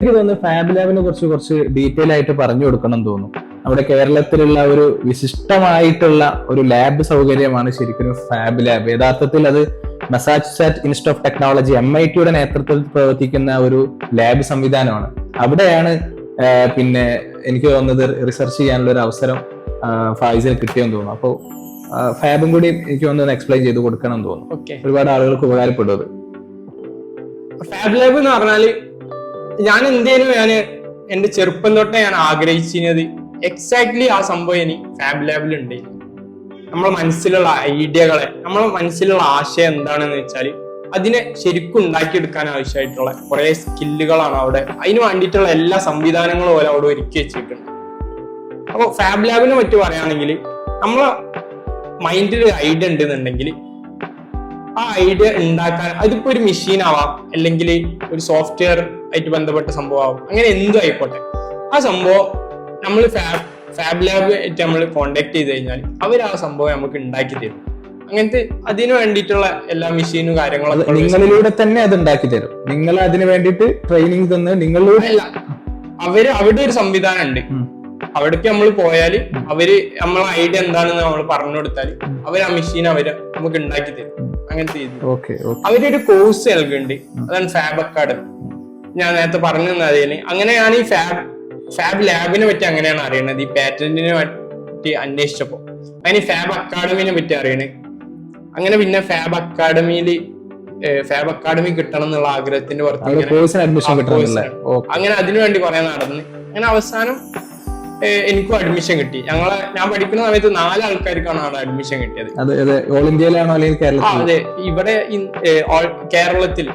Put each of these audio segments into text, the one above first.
എനിക്ക് തോന്നുന്നു ഫാബ് ലാബിനെ കുറിച്ച് കുറച്ച് ഡീറ്റെയിൽ ആയിട്ട് പറഞ്ഞു കൊടുക്കണം എന്ന് തോന്നുന്നു. നമ്മുടെ കേരളത്തിലുള്ള ഒരു വിശിഷ്ടമായിട്ടുള്ള ഒരു ലാബ് സൗകര്യമാണ് ശരിക്കും ഫാബ് ലാബ്. യഥാർത്ഥത്തിൽ അത് Massachusetts institute of technology MIT നേതൃത്വത്തിൽ പ്രവർത്തിക്കുന്ന ഒരു ലാബ് സംവിധാനമാണ്. അവിടെയാണ് പിന്നെ എനിക്ക് തോന്നുന്നത് റിസർച്ച് ചെയ്യാനുള്ള ഒരു അവസരം ഫായിസിന് കിട്ടിയെന്ന് തോന്നുന്നു. അപ്പോൾ ഫാബും കൂടി എനിക്ക് തോന്നുന്നത് എക്സ്പ്ലെയിൻ ചെയ്ത് കൊടുക്കണം എന്ന് തോന്നുന്നു. ഒരുപാട് ആളുകൾക്ക് ഉപകാരപ്പെടും അത്. ഫാബ് ലാബ് എന്ന് പറഞ്ഞാല് ഞാൻ എന്റെ ചെറുപ്പം തൊട്ടേ ഞാൻ ആഗ്രഹിച്ചിരുന്നത് എക്സാക്ട്ലി ആ സംഭവം ഇനി ഫാബ് ലാബിലുണ്ട്. നമ്മളെ മനസ്സിലുള്ള ഐഡിയകളെ, നമ്മളെ മനസ്സിലുള്ള ആശയം എന്താണെന്ന് വെച്ചാൽ അതിനെ ശരിക്കും ഉണ്ടാക്കിയെടുക്കാൻ ആവശ്യമായിട്ടുള്ള കുറെ സ്കില്ലുകളാണ് അവിടെ. അതിന് വേണ്ടിയിട്ടുള്ള എല്ലാ സംവിധാനങ്ങളും പോലെ അവിടെ ഒരുക്കി വെച്ചിട്ടുണ്ട്. അപ്പോൾ ഫാബ് ലാബിനെ പറ്റി പറയുകയാണെങ്കിൽ നമ്മളെ മൈൻഡിൽ ഒരു ഐഡിയ ഉണ്ടെന്നുണ്ടെങ്കിൽ ആ ഐഡിയ ഉണ്ടാക്കാൻ അതിപ്പോ ഒരു മെഷീൻ ആവാം, അല്ലെങ്കിൽ ഒരു സോഫ്റ്റ്വെയർ ആയിട്ട് ബന്ധപ്പെട്ട സംഭവം ആവും, അങ്ങനെ എന്തും ആയിക്കോട്ടെ. ആ സംഭവം നമ്മൾ ഫാബ് ലാബ് ആയിട്ട് നമ്മൾ കോണ്ടാക്ട് ചെയ്ത് കഴിഞ്ഞാൽ അവർ ആ സംഭവം നമുക്ക് ഉണ്ടാക്കി തരും. അങ്ങനത്തെ അതിനു വേണ്ടിയിട്ടുള്ള എല്ലാ മെഷീനും കാര്യങ്ങളൊക്കെ നിങ്ങളിലൂടെ തന്നെ അത് ഉണ്ടാക്കി തരും. നിങ്ങൾ അതിന് വേണ്ടിയിട്ട് ട്രെയിനിങ് തന്ന് നിങ്ങളിലൂടെ അവര് അവിടെ ഒരു സംവിധാനം ഉണ്ട്. അവിടേക്ക് നമ്മൾ പോയാല് അവര് നമ്മളെ ഐഡിയ എന്താണെന്ന് നമ്മൾ പറഞ്ഞു കൊടുത്താൽ അവർ ആ മെഷീൻ നമുക്ക് ഉണ്ടാക്കി തരും. അങ്ങനത്തെ അവരൊരു കോഴ്സ് നൽകുന്നുണ്ട്, അതാണ് ഫാബ് അക്കാഡമി. ഞാൻ നേരത്തെ പറഞ്ഞു തന്നതിന് അങ്ങനെയാണ് ഈ ഫാബ് ലാബിനെ പറ്റി അങ്ങനെയാണ് അറിയണത്. ഈ പാറ്റന്റിനെ പറ്റി അന്വേഷിച്ചപ്പോ അതിന് ഫാബ് അക്കാഡമിനെ പറ്റി അറിയണേ. അങ്ങനെ പിന്നെ ഫാബ് അക്കാഡമി കിട്ടണം എന്നുള്ള ആഗ്രഹത്തിന്റെ പുറത്ത് അങ്ങനെ അതിനുവേണ്ടി കുറെ നടന്ന് അങ്ങനെ അവസാനം എനിക്കും അഡ്മിഷൻ കിട്ടി. ഞാൻ പഠിക്കുന്ന സമയത്ത് 4 ആൾക്കാർക്കാണ് അവിടെ അഡ്മിഷൻ കിട്ടിയത്. ഓൾ ഇന്ത്യയിലാണോ അല്ലെങ്കിൽ കേരളത്തിൽ? അതെ, ഇവിടെ കേരളത്തിൽ.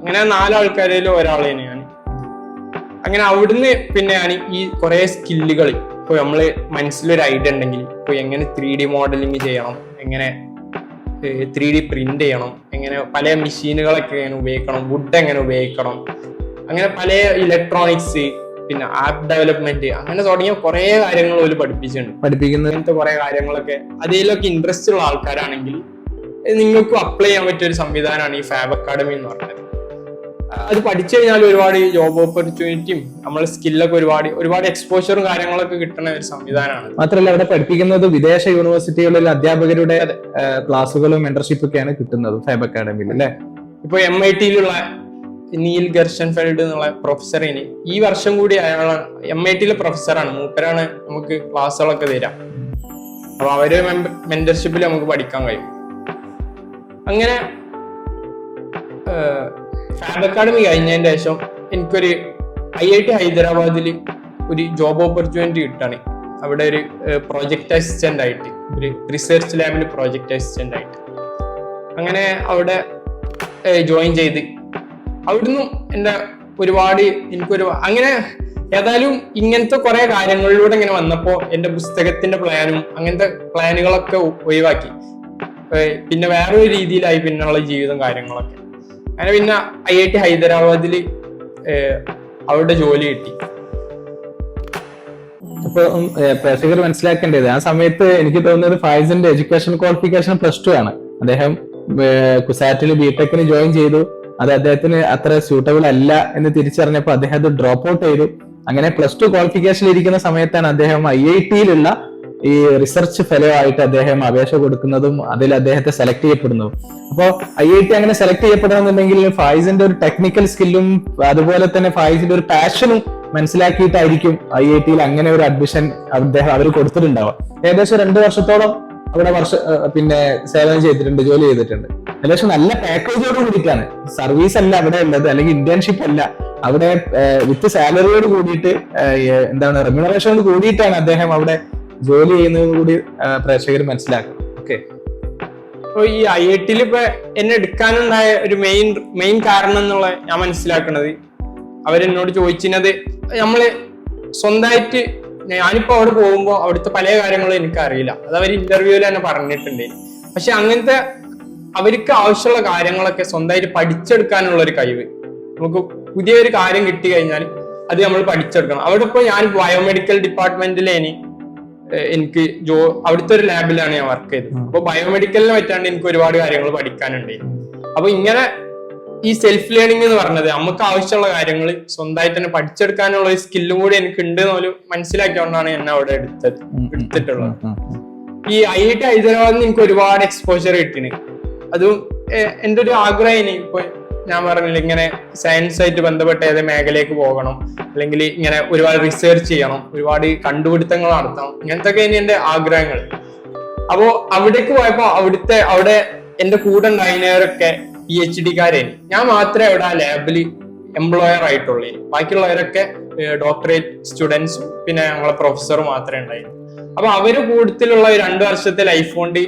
അങ്ങനെ 4 ആൾക്കാരിൽ ഒരാളെയാണ് ഞാൻ. അങ്ങനെ അവിടുന്ന് പിന്നെ ഞാൻ ഈ കുറെ സ്കില്ലുകൾ, ഇപ്പൊ നമ്മള് മനസ്സിലൊരു ഐഡിയ ഉണ്ടെങ്കിൽ ഇപ്പൊ എങ്ങനെ 3D മോഡലിംഗ് ചെയ്യണം, എങ്ങനെ 3D പ്രിന്റ് ചെയ്യണം, എങ്ങനെ പല മെഷീനുകളൊക്കെ എങ്ങനെ ഉപയോഗിക്കണം, വുഡ് എങ്ങനെ ഉപയോഗിക്കണം, അങ്ങനെ പല ഇലക്ട്രോണിക്സ്, പിന്നെ ആപ്പ് ഡെവലപ്മെന്റ്, അങ്ങനെ തുടങ്ങിയ കുറെ കാര്യങ്ങൾ പോലും പഠിപ്പിക്കുന്ന കുറെ കാര്യങ്ങളൊക്കെ. അതിലൊക്കെ ഇൻട്രസ്റ്റ് ഉള്ള ആൾക്കാരാണെങ്കിൽ നിങ്ങൾക്ക് അപ്ലൈ ചെയ്യാൻ പറ്റിയ ഒരു സംവിധാനമാണ് ഈ ഫാബ് അക്കാഡമി എന്ന് പറഞ്ഞത്. അത് പഠിച്ചു കഴിഞ്ഞാൽ ഒരുപാട് ജോബ് ഓപ്പർച്യൂണിറ്റിയും നമ്മളെ സ്കില്ലൊക്കെ ഒരുപാട് എക്സ്പോഷറും കാര്യങ്ങളൊക്കെ കിട്ടുന്ന ഒരു സംവിധാനമാണ്. മാത്രമല്ല അവിടെ പഠിപ്പിക്കുന്നത് വിദേശ യൂണിവേഴ്സിറ്റികളിലെ അധ്യാപകരുടെ ക്ലാസ്സുകളും മെന്റർഷിപ്പ് ഒക്കെയാണ് കിട്ടുന്നത് ഫാബ് അക്കാഡമിയിൽ അല്ലെ. ഇപ്പൊ MIT നീൽ ഗർഷൻഫെൽഡ് എന്നുള്ള പ്രൊഫസറിന് ഈ വർഷം കൂടി അയാളാണ് MIT പ്രൊഫസറാണ്. മൂപ്പരാണ് നമുക്ക് ക്ലാസ്സുകളൊക്കെ തരാം. അപ്പൊ അവര് മെന്റർഷിപ്പിൽ നമുക്ക് പഠിക്കാൻ കഴിയും. അങ്ങനെ ഫാബ് അക്കാഡമി കഴിഞ്ഞതിന് ശേഷം എനിക്കൊരു IIT ഹൈദരാബാദിൽ ഒരു ജോബ് ഓപ്പർച്യൂണിറ്റി കിട്ടാണ്. അവിടെ ഒരു പ്രോജക്ട് അസിസ്റ്റന്റ് ആയിട്ട്, ഒരു റിസർച്ച് ലാബിൽ പ്രോജക്ട് അസിസ്റ്റന്റ് ആയിട്ട് അങ്ങനെ അവിടെ ജോയിൻ ചെയ്ത് അവിടുന്ന് അങ്ങനെ ഏതായാലും ഇങ്ങനത്തെ കുറെ കാര്യങ്ങളിലൂടെ ഇങ്ങനെ വന്നപ്പോ എന്റെ പുസ്തകത്തിന്റെ പ്ലാനും അങ്ങനത്തെ പ്ലാനുകളൊക്കെ ഒഴിവാക്കി. പിന്നെ വേറൊരു രീതിയിലായി പിന്നുള്ള ജീവിതം കാര്യങ്ങളൊക്കെ. അങ്ങനെ പിന്നെ IIT ഹൈദരാബാദിൽ അവിടെ ജോലി കിട്ടി. അപ്പൊ പ്രേക്ഷകർ മനസ്സിലാക്കേണ്ടത് ആ സമയത്ത് എനിക്ക് തോന്നുന്നത് ഫായിസിന്റെ എഡ്യൂക്കേഷൻ ക്വാളിഫിക്കേഷൻ +2 ആണ്. അദ്ദേഹം കുസാറ്റിൽ BTech ജോയിൻ ചെയ്തു. അത് അദ്ദേഹത്തിന് അത്ര സ്യൂട്ടബിൾ അല്ല എന്ന് തിരിച്ചറിഞ്ഞപ്പോൾ അദ്ദേഹം അത് ഡ്രോപ്പ് ഔട്ട് ചെയ്തു. അങ്ങനെ +2 ക്വാളിഫിക്കേഷനിൽ ഇരിക്കുന്ന സമയത്താണ് അദ്ദേഹം IIT ഈ റിസർച്ച് ഫെലോ ആയിട്ട് അദ്ദേഹം അപേക്ഷ കൊടുക്കുന്നതും അതിൽ അദ്ദേഹത്തെ സെലക്ട് ചെയ്യപ്പെടുന്നതും. അപ്പോൾ IIT അങ്ങനെ സെലക്ട് ചെയ്യപ്പെടണമെന്നുണ്ടെങ്കിൽ ഫായിസിന്റെ ഒരു ടെക്നിക്കൽ സ്കില്ലും അതുപോലെ തന്നെ ഫായിസിന്റെ ഒരു പാഷനും മനസ്സിലാക്കിയിട്ടായിരിക്കും IIT അങ്ങനെ ഒരു അഡ്മിഷൻ അവർ കൊടുത്തിട്ടുണ്ടാവുക. ഏകദേശം 2 വർഷത്തോളം അവിടെ പിന്നെ സേവനം ചെയ്തിട്ടുണ്ട്, ജോലി ചെയ്തിട്ടുണ്ട്. ഏകദേശം നല്ല പാക്കേജോട് കൂടിയിട്ടാണ്. സർവീസ് അല്ല അവിടെ ഉള്ളത്, അല്ലെങ്കിൽ ഇന്റേൺഷിപ്പ് അല്ല, അവിടെ വിത്ത് സാലറിയോട് കൂടിയിട്ട് റെമ്യൂണറേഷനോട് കൂടിയിട്ടാണ് അദ്ദേഹം അവിടെ ജോലി ചെയ്യുന്നത് കൂടി പ്രേക്ഷകർ മനസ്സിലാക്കും. ഓക്കെ, അപ്പൊ ഈ IIT ഇപ്പൊ എന്നെ എടുക്കാനുണ്ടായ ഒരു മെയിൻ കാരണം എന്നുള്ള ഞാൻ മനസ്സിലാക്കുന്നത്, അവരെന്നോട് ചോദിച്ചിരുന്നത് നമ്മള് സ്വന്തമായിട്ട്, ഞാനിപ്പോ അവിടെ പോകുമ്പോ അവിടുത്തെ പല കാര്യങ്ങളും എനിക്ക് അറിയില്ല, അത് അവർ ഇന്റർവ്യൂവിൽ തന്നെ പറഞ്ഞിട്ടുണ്ട്. പക്ഷെ അങ്ങനത്തെ അവർക്ക് ആവശ്യമുള്ള കാര്യങ്ങളൊക്കെ സ്വന്തമായിട്ട് പഠിച്ചെടുക്കാനുള്ള ഒരു കഴിവ്, നമുക്ക് പുതിയൊരു കാര്യം കിട്ടി കഴിഞ്ഞാൽ അത് നമ്മൾ പഠിച്ചെടുക്കണം. അവിടെ ഇപ്പൊ ഞാൻ ബയോമെഡിക്കൽ ഡിപ്പാർട്ട്മെന്റിലേനി എനിക്ക് അവിടുത്തെ ഒരു ലാബിലാണ് ഞാൻ വർക്ക് ചെയ്തത്. അപ്പൊ ബയോമെഡിക്കലിനെ പറ്റാണ്ട് എനിക്ക് ഒരുപാട് കാര്യങ്ങൾ പഠിക്കാനുണ്ട്. അപ്പൊ ഇങ്ങനെ ഈ സെൽഫ് ലേണിംഗ് എന്ന് പറഞ്ഞത് നമുക്ക് ആവശ്യമുള്ള കാര്യങ്ങൾ സ്വന്തമായിട്ട് തന്നെ പഠിച്ചെടുക്കാനുള്ള ഒരു സ്കില്ലും കൂടി എനിക്ക് ഉണ്ട് എന്ന് മനസ്സിലാക്കിയോണ്ടാണ് എന്നെ അവിടെ എടുത്തിട്ടുള്ളത്. ഈ IIT ഹൈദരാബാദിൽ നിന്ന് എനിക്ക് ഒരുപാട് എക്സ്പോഷർ കിട്ടിന്. അതും എൻ്റെ ഒരു ആഗ്രഹം. ഇപ്പൊ ഞാൻ പറഞ്ഞില്ല, ഇങ്ങനെ സയൻസ് ആയിട്ട് ബന്ധപ്പെട്ട ഏത് മേഖലയ്ക്ക് പോകണം, അല്ലെങ്കിൽ ഇങ്ങനെ ഒരുപാട് റിസർച്ച് ചെയ്യണം, ഒരുപാട് കണ്ടുപിടുത്തങ്ങൾ നടത്തണം, ഇങ്ങനത്തെ ഒക്കെ ഇനി എന്റെ ആഗ്രഹങ്ങൾ. അപ്പോ അവിടേക്ക് പോയപ്പോ അവിടെ എന്റെ കൂടെ ഉണ്ടായിരുന്നവരൊക്കെ PhD-കാരേനി. ഞാൻ മാത്രമേ അവിടെ ആ ലാബിൽ എംപ്ലോയർ ആയിട്ടുള്ളൂ. ബാക്കിയുള്ളവരൊക്കെ ഡോക്ടറേറ്റ് സ്റ്റുഡൻസും പിന്നെ ഞങ്ങളെ പ്രൊഫസറും മാത്രമേ ഉണ്ടായിരുന്നു. അപ്പൊ അവര് കൂടുതലുള്ള 2 വർഷത്തെ ലൈഫ് കൊണ്ട്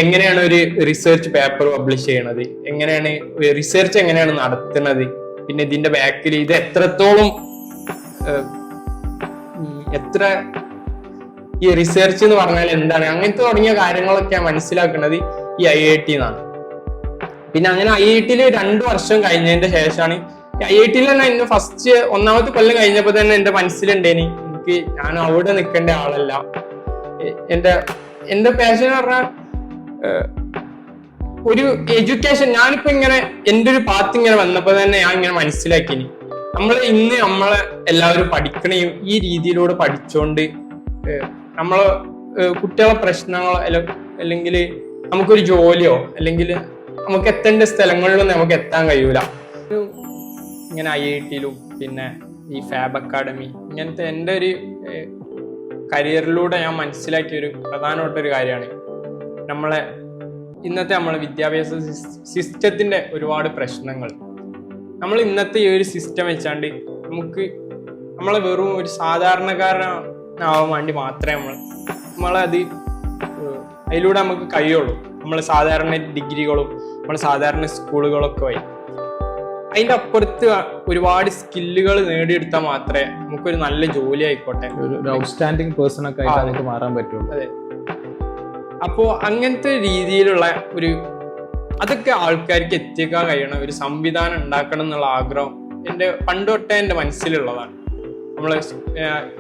എങ്ങനെയാണ് ഒരു റിസർച്ച് പേപ്പർ പബ്ലിഷ് ചെയ്യണത്, എങ്ങനെയാണ് റിസർച്ച് എങ്ങനെയാണ് നടത്തുന്നത്, പിന്നെ ഇതിന്റെ ബാക്കിൽ ഇത് എത്രത്തോളം എത്ര ഈ റിസർച്ച് എന്ന് പറഞ്ഞാൽ എന്താണ്, അങ്ങനത്തെ തുടങ്ങിയ കാര്യങ്ങളൊക്കെ മനസ്സിലാക്കുന്നത് ഈ IIT എന്നാണ്. പിന്നെ അങ്ങനെ IIT-ൽ 2 വർഷം കഴിഞ്ഞതിന്റെ ശേഷമാണ് IIT-ൽ തന്നെ എന്റെ ഒന്നാമത്തെ കൊല്ലം കഴിഞ്ഞപ്പോ തന്നെ എന്റെ മനസ്സിലുണ്ടേനി ഞാൻ അവിടെ നിൽക്കേണ്ട ആളല്ല. എന്റെ പാഷൻ പറഞ്ഞാൽ ഒരു എഡ്യൂക്കേഷൻ. ഞാനിപ്പോ ഇങ്ങനെ എന്റെ ഒരു പാത്ത് ഇങ്ങനെ വന്നപ്പോ തന്നെ ഞാൻ ഇങ്ങനെ മനസ്സിലാക്കിനി, നമ്മളെ എല്ലാവരും പഠിക്കണേയും ഈ രീതിയിലൂടെ പഠിച്ചോണ്ട് നമ്മളെ കുട്ടികളെ പ്രശ്നങ്ങളോ അല്ലെങ്കിൽ നമുക്കൊരു ജോലിയോ അല്ലെങ്കിൽ നമുക്ക് എത്തേണ്ട സ്ഥലങ്ങളിലൊന്നും നമുക്ക് എത്താൻ കഴിയൂല. ഇങ്ങനെ IIT-ലും പിന്നെ ഈ ഫാബ് അക്കാഡമി ഇങ്ങനത്തെ എൻ്റെ ഒരു കരിയറിലൂടെ ഞാൻ മനസ്സിലാക്കിയ ഒരു പ്രധാനപ്പെട്ടൊരു കാര്യമാണ് നമ്മളെ വിദ്യാഭ്യാസ സിസ്റ്റത്തിന്റെ ഒരുപാട് പ്രശ്നങ്ങൾ. നമ്മൾ ഇന്നത്തെ ഈ ഒരു സിസ്റ്റം വെച്ചാണ്ട് നമ്മളെ വെറും ഒരു സാധാരണക്കാരനാവാൻ വേണ്ടി മാത്രമേ അതിലൂടെ നമുക്ക് കഴിയുള്ളൂ. നമ്മൾ സാധാരണ ഡിഗ്രികളും നമ്മൾ സാധാരണ സ്കൂളുകളൊക്കെ വഴി അതിന്റെ അപ്പുറത്ത് ഒരുപാട് സ്കില്ലുകൾ നേടിയെടുത്താൽ മാത്രമേ നമുക്കൊരു നല്ല ജോലി ആയിക്കോട്ടെ, ഒരു ഔട്ട്സ്റ്റാൻഡിങ് പേഴ്സൺ ഒക്കെ ആയിട്ട് നമുക്ക് മാറാൻ പറ്റുള്ളൂ. അതെ. അപ്പോ അങ്ങനത്തെ രീതിയിലുള്ള അതൊക്കെ ആൾക്കാർക്ക് എത്തിക്കാൻ കഴിയണ ഒരു സംവിധാനം ഉണ്ടാക്കണം എന്നുള്ള ആഗ്രഹം പണ്ട് തൊട്ടേ എന്റെ മനസ്സിലുള്ളതാണ്.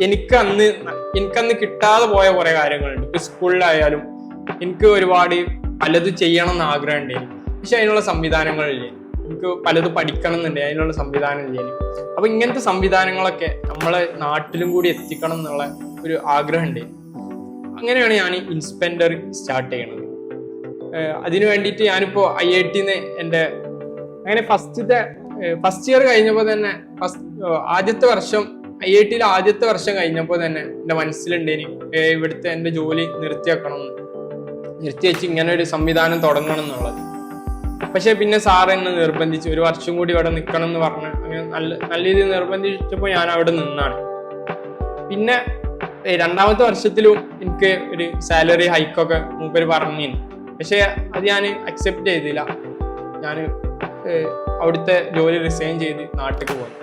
എനിക്കന്ന് കിട്ടാതെ പോയ കുറെ കാര്യങ്ങളുണ്ട്. ഇപ്പൊ സ്കൂളിലായാലും എനിക്ക് ഒരുപാട് പലതും ചെയ്യണം എന്ന് ആഗ്രഹം ഉണ്ടായിരുന്നു. പക്ഷെ അതിനുള്ള സംവിധാനങ്ങളില്ലേ. എനിക്ക് പലതും പഠിക്കണം എന്നുണ്ട്, അതിനുള്ള സംവിധാനം ഇല്ലേ. അപ്പൊ ഇങ്ങനത്തെ സംവിധാനങ്ങളൊക്കെ നമ്മളെ നാട്ടിലും കൂടി എത്തിക്കണം എന്നുള്ള ഒരു ആഗ്രഹം ഉണ്ട്. അങ്ങനെയാണ് ഞാൻ ഇൻസ്പെൻഡർ സ്റ്റാർട്ട് ചെയ്യണത്. അതിനു വേണ്ടിയിട്ട് ഞാനിപ്പോ IIT-ന്ന് അങ്ങനെ ഫസ്റ്റ് ഇയർ കഴിഞ്ഞപ്പോ തന്നെ ആദ്യത്തെ വർഷം IIT-ൽ ആദ്യത്തെ വർഷം കഴിഞ്ഞപ്പോ തന്നെ എന്റെ മനസ്സിലുണ്ട് ഇവിടുത്തെ എന്റെ ജോലി നിർത്തിവെച്ച് ഇങ്ങനെ ഒരു സംവിധാനം തുടങ്ങണം എന്നുള്ളത്. പക്ഷെ പിന്നെ സാർ എന്നെ നിർബന്ധിച്ച് 1 വർഷം കൂടി ഇവിടെ നിൽക്കണം എന്ന് പറഞ്ഞ് അങ്ങനെ നല്ല രീതിയിൽ നിർബന്ധിച്ചപ്പോ ഞാൻ അവിടെ നിന്നാണ്. പിന്നെ 2ാമത്തെ വർഷത്തിലും എനിക്ക് ഒരു സാലറി ഹൈക്കൊക്കെ മൂപ്പര് പറഞ്ഞു. പക്ഷെ അത് ഞാൻ അക്സെപ്റ്റ് ചെയ്തില്ല. ഞാൻ അവിടുത്തെ ജോലി റിസൈൻ ചെയ്ത് നാട്ടിലേക്ക് പോയി.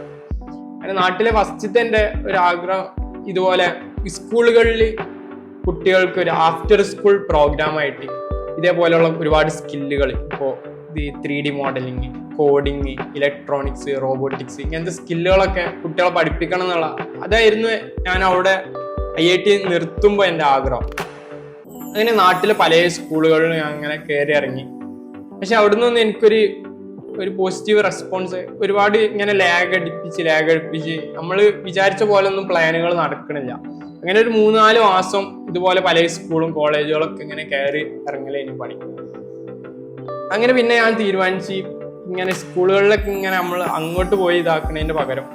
അങ്ങനെ നാട്ടിലെ ഫസ്റ്റത്തെ എൻ്റെ ഒരു ആഗ്രഹം ഇതുപോലെ സ്കൂളുകളിൽ കുട്ടികൾക്ക് ഒരു ആഫ്റ്റർ സ്കൂൾ പ്രോഗ്രാമായിട്ട് ഇതേപോലെയുള്ള ഒരുപാട് സ്കില്ലുകൾ, ഇപ്പോൾ ഈ 3D modelling, coding, electronics, robotics ഇങ്ങനത്തെ സ്കില്ലുകളൊക്കെ കുട്ടികളെ പഠിപ്പിക്കണം എന്നുള്ള അതായിരുന്നു ഞാൻ അവിടെ IIT നിർത്തുമ്പോൾ എൻ്റെ ആഗ്രഹം. അങ്ങനെ നാട്ടിലെ പല സ്കൂളുകളിലും ഞാൻ അങ്ങനെ കയറി ഇറങ്ങി. പക്ഷെ അവിടെ നിന്നൊന്നും എനിക്കൊരു പോസിറ്റീവ് റെസ്പോൺസ്, ഒരുപാട് ഇങ്ങനെ ലാഗ് അടുപ്പിച്ച് നമ്മൾ വിചാരിച്ച പോലെ ഒന്നും പ്ലാനുകൾ നടക്കണില്ല. അങ്ങനെ ഒരു 3-4 മാസം ഇതുപോലെ പല സ്കൂളും കോളേജുകളൊക്കെ ഇങ്ങനെ കയറി ഇറങ്ങലേനും പണി. അങ്ങനെ പിന്നെ ഞാൻ തീരുമാനിച്ച് ഇങ്ങനെ സ്കൂളുകളിലൊക്കെ ഇങ്ങനെ നമ്മൾ അങ്ങോട്ട് പോയി ഇതാക്കുന്നതിന്റെ പകരം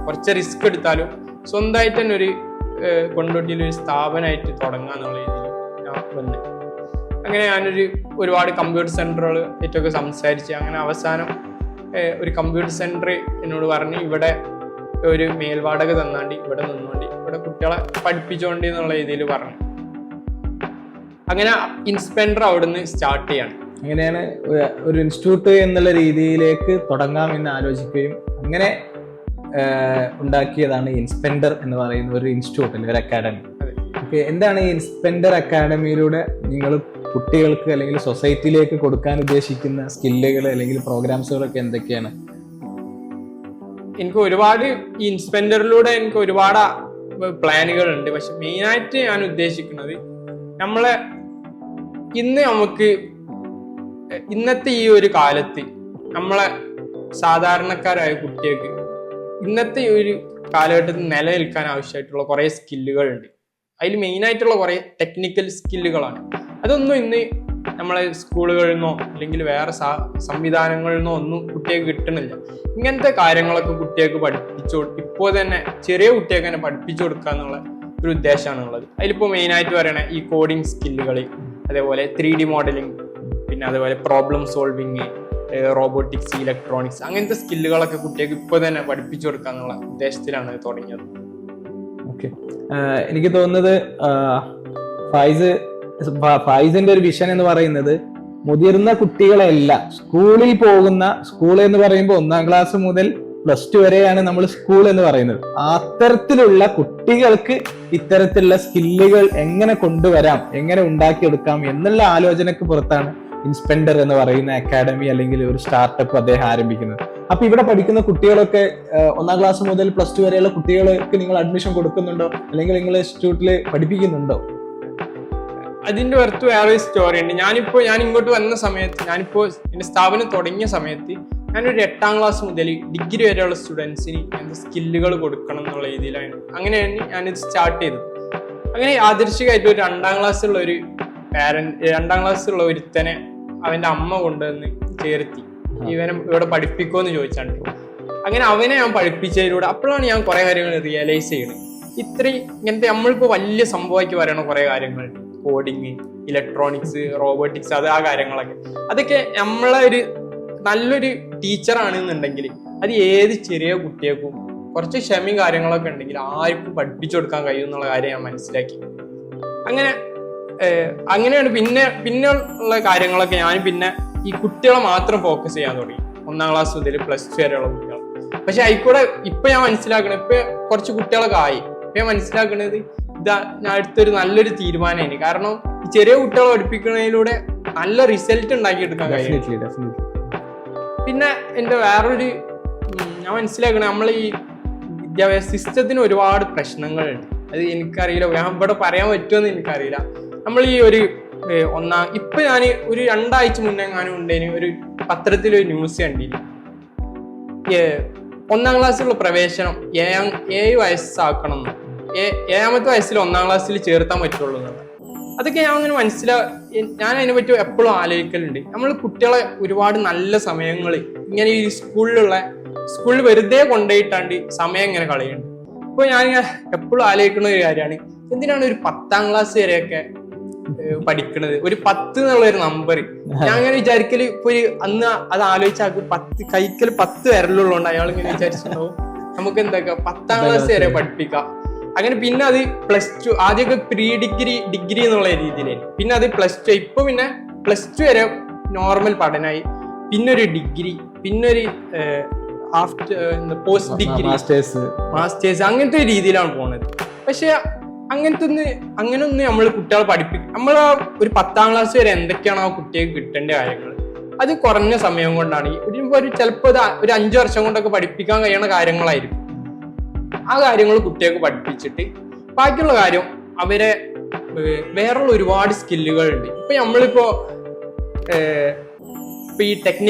കുറച്ച് റിസ്ക് എടുത്താലും സ്വന്തമായിട്ട് തന്നെ ഒരു കൊണ്ടോട്ടിയിലൊരു സ്ഥാപനമായിട്ട് തുടങ്ങാന്നുള്ള രീതിയിൽ ഞാൻ വന്ന്. അങ്ങനെ ഒരുപാട് കമ്പ്യൂട്ടർ സെന്ററുകൾ ഏറ്റവും സംസാരിച്ച് അങ്ങനെ അവസാനം ഒരു കമ്പ്യൂട്ടർ സെന്റർ എന്നോട് പറഞ്ഞ് ഇവിടെ ഒരു മേൽവാടക തന്നാണ്ടി ഇവിടെ നിന്നോണ്ടി ഇവിടെ കുട്ടികളെ പഠിപ്പിച്ചോണ്ടി എന്നുള്ള രീതിയിൽ പറഞ്ഞു. അങ്ങനെ ഇൻസ്പെൻഡർ അവിടുന്ന് സ്റ്റാർട്ട് ചെയ്യാണ്. അങ്ങനെയാണ് ഒരു ഇൻസ്റ്റിറ്റ്യൂട്ട് എന്നുള്ള രീതിയിലേക്ക് തുടങ്ങാമെന്ന് ആലോചിക്കുകയും അങ്ങനെ ഉണ്ടാക്കിയതാണ് ഇൻസ്പെൻഡർ എന്ന് പറയുന്ന ഒരു ഇൻസ്റ്റിറ്റ്യൂട്ട് അല്ലെ, ഒരു അക്കാഡമി. ഓക്കെ, എന്താണ് ഈ ഇൻസ്പെൻഡർ അക്കാഡമിയിലൂടെ നിങ്ങൾ കുട്ടികൾക്ക് അല്ലെങ്കിൽ സൊസൈറ്റിയിലേക്ക് കൊടുക്കാൻ ഉദ്ദേശിക്കുന്ന സ്കില്ലുകൾ അല്ലെങ്കിൽ പ്രോഗ്രാംസുകളൊക്കെ എന്തൊക്കെയാണ്? എനിക്ക് ഒരുപാട് ഈ ഇൻസ്പെൻഡറിലൂടെ എനിക്ക് ഒരുപാട് പ്ലാനുകൾ ഉണ്ട്. പക്ഷെ മെയിനായിട്ട് ഞാൻ ഉദ്ദേശിക്കുന്നത് ഇന്നത്തെ ഈ ഒരു കാലത്ത് സാധാരണക്കാരായ കുട്ടികൾക്ക് ഇന്നത്തെ ഒരു കാലഘട്ടത്തിൽ നിലനിൽക്കാൻ ആവശ്യമായിട്ടുള്ള കുറേ സ്കില്ലുകളുണ്ട്. അതിൽ മെയിനായിട്ടുള്ള കുറേ ടെക്നിക്കൽ സ്കില്ലുകളാണ്. അതൊന്നും ഇന്ന് നമ്മളെ സ്കൂളുകളിൽ നിന്നോ അല്ലെങ്കിൽ വേറെ സംവിധാനങ്ങളിൽ നിന്നോ ഒന്നും കുട്ടികൾക്ക് കിട്ടണില്ല. ഇങ്ങനത്തെ കാര്യങ്ങളൊക്കെ കുട്ടികൾക്ക് ഇപ്പോൾ തന്നെ ചെറിയ കുട്ടികൾക്ക് തന്നെ പഠിപ്പിച്ചു കൊടുക്കുക എന്നുള്ള ഒരു ഉദ്ദേശമാണ് ഉള്ളത്. അതിലിപ്പോൾ മെയിനായിട്ട് പറയണ ഈ കോഡിങ് സ്കില്ലുകൾ, അതേപോലെ 3D മോഡലിംഗ്, പിന്നെ അതേപോലെ പ്രോബ്ലം സോൾവിങ്, റോബോട്ടിക്സ്, ഇലക്ട്രോണിക്സ്, അങ്ങനത്തെ സ്കില്ലുകളൊക്കെ കുട്ടികൾക്ക് ഇപ്പോൾ തന്നെ പഠിപ്പിച്ചു കൊടുക്കുക എന്നുള്ള ഉദ്ദേശത്തിലാണ് തുടങ്ങിയത്. ഓക്കെ, എനിക്ക് തോന്നുന്നത് ഫായിസിന്റെ ഒരു വിഷൻ എന്ന് പറയുന്നത് മുതിർന്ന കുട്ടികളെയല്ല, സ്കൂളിൽ പോകുന്ന, സ്കൂൾ എന്ന് പറയുമ്പോൾ 1ാം ക്ലാസ് മുതൽ +2 വരെയാണ് നമ്മൾ സ്കൂൾ എന്ന് പറയുന്നത്. അത്തരത്തിലുള്ള കുട്ടികൾക്ക് ഇത്തരത്തിലുള്ള സ്കില്ലുകൾ എങ്ങനെ കൊണ്ടുവരാം, എങ്ങനെ ഉണ്ടാക്കിയെടുക്കാം എന്നുള്ള ആലോചനക്ക് പുറത്താണ് ഇൻസ്പെൻഡർ എന്ന് പറയുന്ന അക്കാഡമി അല്ലെങ്കിൽ ഒരു സ്റ്റാർട്ടപ്പ് അദ്ദേഹം ആരംഭിക്കുന്നത്. അപ്പൊ ഇവിടെ പഠിക്കുന്ന കുട്ടികളൊക്കെ 1ാം ക്ലാസ് മുതൽ +2 വരെയുള്ള കുട്ടികൾക്ക് നിങ്ങൾ അഡ്മിഷൻ കൊടുക്കുന്നുണ്ടോ, അല്ലെങ്കിൽ നിങ്ങൾ ഇൻസ്റ്റിറ്റ്യൂട്ടിൽ പഠിപ്പിക്കുന്നുണ്ടോ? അതിന്റെ പുറത്ത് വേറെ സ്റ്റോറി ഉണ്ട്. ഞാൻ ഇങ്ങോട്ട് വന്ന സമയത്ത്, എന്റെ സ്ഥാപനം തുടങ്ങിയ സമയത്ത് ഞാനൊരു 8ാം ക്ലാസ് മുതൽ ഡിഗ്രി വരെയുള്ള സ്റ്റുഡൻസിന് എന്ത് സ്കില്ലുകൾ കൊടുക്കണം എന്നുള്ള രീതിയിലാണ് അങ്ങനെയാണ് ഞാനിത് സ്റ്റാർട്ട് ചെയ്തത്. അങ്ങനെ യാദൃശ്ചികമായിട്ട് ഒരു 2ാം ക്ലാസ്സിലുള്ള ഒരു പാരന്റ്, 2ാം ക്ലാസ്സിലുള്ള ഒരുത്തനെ അവന്റെ അമ്മ കൊണ്ടുവന്ന് ചേർത്തി ഇവനെ ഇവിടെ പഠിപ്പിക്കുമെന്ന് ചോദിച്ചാണ്ട്. അങ്ങനെ അവനെ ഞാൻ പഠിപ്പിച്ചതിലൂടെ അപ്പോഴാണ് ഞാൻ കുറെ കാര്യങ്ങൾ റിയലൈസ് ചെയ്യുന്നത്. ഇങ്ങനത്തെ നമ്മളിപ്പോ വലിയ സംഭവമാക്കി പറയണ കുറെ കാര്യങ്ങളുണ്ട്. കോഡിങ്, ഇലക്ട്രോണിക്സ്, റോബോട്ടിക്സ്, ആ കാര്യങ്ങളൊക്കെ, അതൊക്കെ നമ്മളെ ഒരു നല്ലൊരു ടീച്ചറാണെന്നുണ്ടെങ്കിൽ അത് ഏത് ചെറിയ കുട്ടികൾക്കും കുറച്ച് ക്ഷമയും കാര്യങ്ങളൊക്കെ ഉണ്ടെങ്കിൽ ആർക്കും പഠിപ്പിച്ചു കൊടുക്കാൻ കഴിയും എന്നുള്ള കാര്യം ഞാൻ മനസ്സിലാക്കി. അങ്ങനെയാണ് പിന്നെ ഉള്ള കാര്യങ്ങളൊക്കെ ഞാൻ പിന്നെ ഈ കുട്ടികളെ മാത്രം ഫോക്കസ് ചെയ്യാൻ തുടങ്ങി. 1ാം ക്ലാസ് മുതൽ +2 വരെയുള്ള കുട്ടികൾ. പക്ഷെ ആയിക്കൂടെ ഇപ്പൊ ഞാൻ മനസ്സിലാക്കണത്, ഇപ്പൊ കുറച്ച് കുട്ടികളൊക്കെ ആയി, ഇപ്പൊ ഞാൻ മനസ്സിലാക്കുന്നത് ഞാൻ അടുത്തൊരു നല്ലൊരു തീരുമാനമാണ്. കാരണം ഈ ചെറിയ കുട്ടികളെ പഠിപ്പിക്കുന്നതിലൂടെ നല്ല റിസൾട്ട് ഉണ്ടാക്കിയെടുക്കാൻ കഴിയും. പിന്നെ എന്റെ വേറൊരു ഞാൻ മനസ്സിലാക്കണേ, നമ്മൾ ഈ വിദ്യാഭ്യാസ സിസ്റ്റത്തിന് ഒരുപാട് പ്രശ്നങ്ങളുണ്ട്. അത് എനിക്കറിയില്ല, ഞാൻ ഇവിടെ പറയാൻ പറ്റുമെന്ന് എനിക്കറിയില്ല. നമ്മൾ ഈ ഇപ്പൊ ഞാൻ ഒരു 2 ആഴ്ച മുന്നേ ഉണ്ടേന് ഒരു പത്രത്തിലൊരു ന്യൂസ് കണ്ടില്ല. 1ാം ക്ലാസ്സിലുള്ള പ്രവേശനം 7 വയസ്സാക്കണം എന്ന്, 7ാമത്തെ വയസ്സിൽ 1ാം ക്ലാസ്സിൽ ചേർത്താൻ പറ്റുള്ളൂ എന്നുള്ളത്. അതൊക്കെ ഞാൻ അങ്ങനെ ഞാൻ അതിനെ പറ്റി എപ്പോഴും ആലോചിക്കലുണ്ട്. നമ്മൾ കുട്ടികളെ ഒരുപാട് നല്ല സമയങ്ങൾ ഇങ്ങനെ ഈ സ്കൂളിൽ വെറുതെ കൊണ്ടുപോയിട്ടാണ്ട് സമയം ഇങ്ങനെ കളയുന്നുണ്ട്. ഇപ്പൊ ഞാൻ എപ്പോഴും ആലോചിക്കുന്ന ഒരു കാര്യമാണ്, എന്തിനാണ് ഒരു 10ാം ക്ലാസ് വരെയൊക്കെ പഠിക്കണത്? ഒരു 10 എന്നുള്ള ഒരു നമ്പർ ഞാൻ അങ്ങനെ വിചാരിക്കല്. ഇപ്പൊ അന്ന് അത് ആലോചിച്ചാൽ 10 കൈക്കൽ 10 വിരലുള്ളതുകൊണ്ട് അയാൾ ഇങ്ങനെ വിചാരിച്ചിട്ടുണ്ടാവും നമുക്ക് എന്തൊക്കെ 10ാം ക്ലാസ് വരെ പഠിപ്പിക്കാം. അങ്ങനെ പിന്നെ അത് +2, ആദ്യമൊക്കെ പ്രീ ഡിഗ്രി എന്നുള്ള രീതിയിലായിരുന്നു. പിന്നെ അത് +2, ഇപ്പൊ പിന്നെ +2 വരെ നോർമൽ പഠനമായി, പിന്നെ ഒരു ഡിഗ്രി, പിന്നെ ഒരു പോസ്റ്റ് ഡിഗ്രി, മാസ്റ്റേഴ്സ്, അങ്ങനത്തെ ഒരു രീതിയിലാണ് പോണത്. പക്ഷെ അങ്ങനൊന്നും നമ്മൾ കുട്ടികളെ പഠിപ്പിക്കും. നമ്മൾ ഒരു 10ാം ക്ലാസ് വരെ എന്തൊക്കെയാണ് ആ കുട്ടികൾക്ക് കിട്ടേണ്ട കാര്യങ്ങൾ അത് കുറഞ്ഞ സമയം കൊണ്ടാണ്, ചിലപ്പോൾ ഒരു 5 വർഷം കൊണ്ടൊക്കെ പഠിപ്പിക്കാൻ കഴിയുന്ന കാര്യങ്ങളായിരിക്കും. ആ കാര്യങ്ങൾ കുട്ടികൾക്ക് പഠിപ്പിച്ചിട്ട് ബാക്കിയുള്ള കാര്യം അവരെ വേറുള്ള ഒരുപാട് സ്കില്ലുകളുണ്ട്. നമ്മളിപ്പോ ഈ